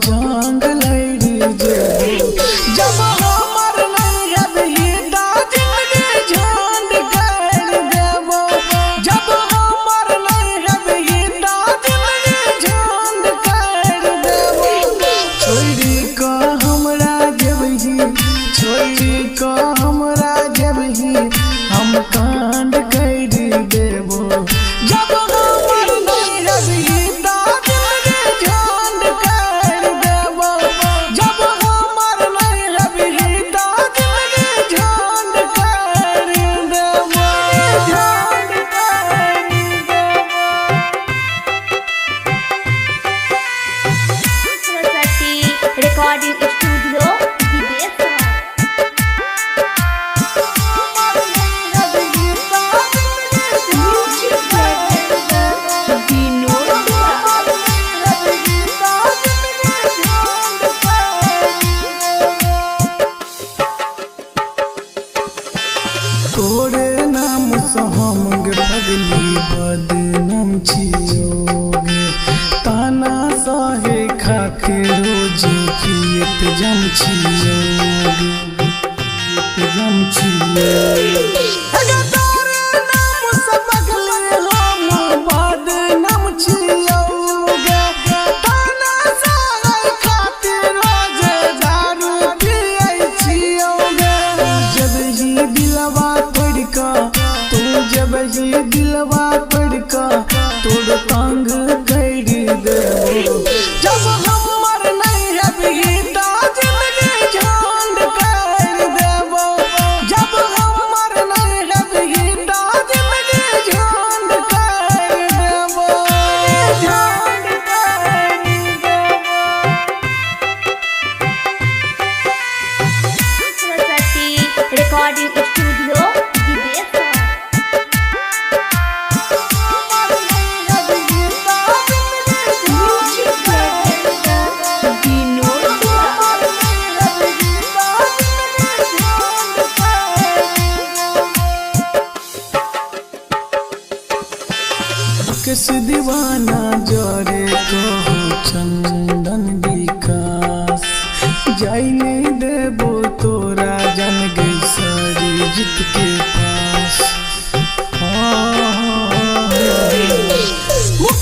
जंग लड़ी जेबो जब हमर नहीं रही जिंदगी झंड कर देबो जब हमर नहीं रही जिंदगी झंड कर देबो छोड़ी का हमरा जेबही छोड़ी का हमरा जेबही हम कांड कर देबो जब हमर नहीं रही जिंदगी झंड कर देबो जब हमर नहीं रही जिंदगी झंड कर देबो झंड कर देबो। सरस्वती रिकॉर्डिंग स्टूडियो विदेशवा। तोरे नाम से हम गे पगली बदनाम छियोगे ताना सहे खाके रोज पियत जम छियोगे जम छियोगे अगे तोरे नाम से पगली हम बदनाम छियोगे ताना सहे खाके रोज दारू पियै छियोगे जब ही दिलवा तू जब ही दिलवा पड़का तोड़ तंग कर देबो जब हमर नहीं रही जिंदगी झंड कर देबो जब हमर नहीं रही जिंदगी झंड कर देबो झंड कर देबो। सरस्वती रिकॉर्डिंग स्टूडियो विदेशवा। किस दीवाना जोरे कहो चंदन विकास जाई नहीं देबो तोरा जन गई सारी जित के पास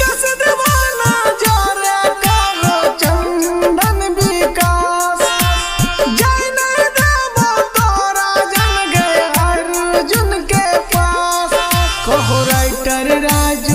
किस दीवाना जोरे कहो चंदन विकास जाई नहीं देबो तोरा जन गई अर्जुन के पास कहो राइटर राज